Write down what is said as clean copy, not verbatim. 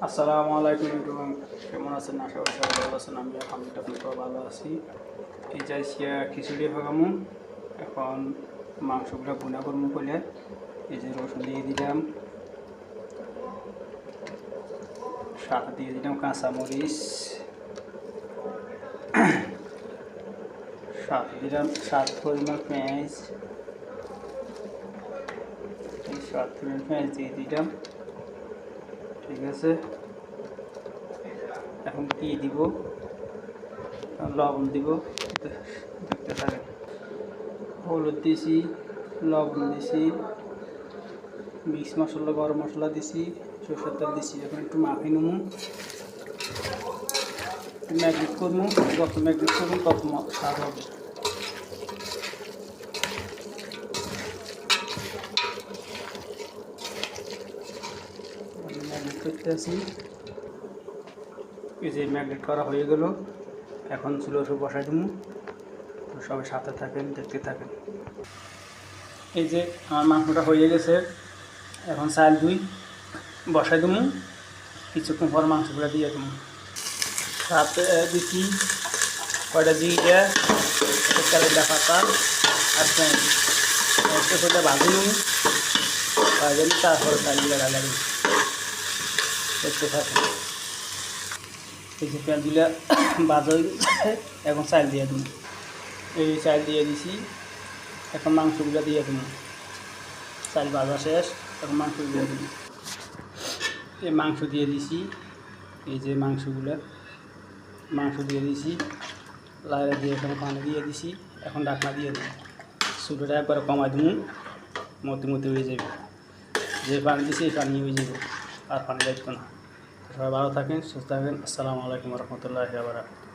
আসসালামু আলাইকুম এবং কেমন আছেন? আশা করি সবাই ভালো আছেন। আমি আলহামদুলিল্লাহ ভালো আছি। এই যাইছি খিচুড়ি ভাগামু। এখন মাংসগুলো ভুনা করবো বলে এই যে রসুন দিয়ে দিলাম, সাথে দিয়ে দিলাম কাঁচামরিচ, সাথে দিলাম স্বাদ পরিমাণ পেঁয়াজ, এই স্বাদ পরিমাণ পেঁয়াজ দিয়ে দিলাম। ঠিক আছে, এখন দিয়ে দিব লবণ দিব, দেখতে থাকেন। হলুদ দিছি, লবণ দিছি, মিক্স মশলা, গরম মশলা দিছি, সরষের তেল দিছি। এখন একটু মাখিয়ে নেবো, ম্যাগনেট করবো। যত ম্যাগনেট করবো তত স্বাদ হবে। ম্যাগনেট করতে আসি, এই যে ম্যাগনেট করা হয়ে গেল। এখন চুলোর উপর বসাই দেবো। সবাই সাথে থাকেন, দেখতে থাকেন। এই যে আমার মাংসটা হয়ে গেছে। এখন চাল ধুই বসাই দেবো। কিছুক্ষণ পর মাংসগুলো দিয়ে দেবো। সাথে দিচ্ছি কয়টা জিরা, কালেজা পাতা আর পেঁয়াজ ভাজি নেব। ভাজি তারপরে চালগুলো লাগবে, দেখতে থাকেন। এই যে পেঁয়াজগুলো ভাজা হয়ে গেছে, এখন চাল দিয়ে দেবো। এই চাল দিয়ে দিছি, এখন মাংসগুলো দিয়ে দেবো। চাল ভাজা শেষ, এখন মাংস দিয়ে দেবো। এই মাংস দিয়ে দিছি, এই যে মাংস দিয়ে দিছি, লাইরা দিয়ে এখানে পানি দিয়ে দিছি। এখন ঢাকনা দিয়ে দেবো। চুলোটা একবারে কমাই দেবো, মধ্যে হয়ে যাবে। যে পানি দিছি এই পানি হয়ে যাবে, আর পানি লাগবে না। সবাই ভালো থাকেন, সুস্থ থাকেন। আসসালামু আলাইকুম রহমতুল্লাহি ওয়া বারাকাতুহু।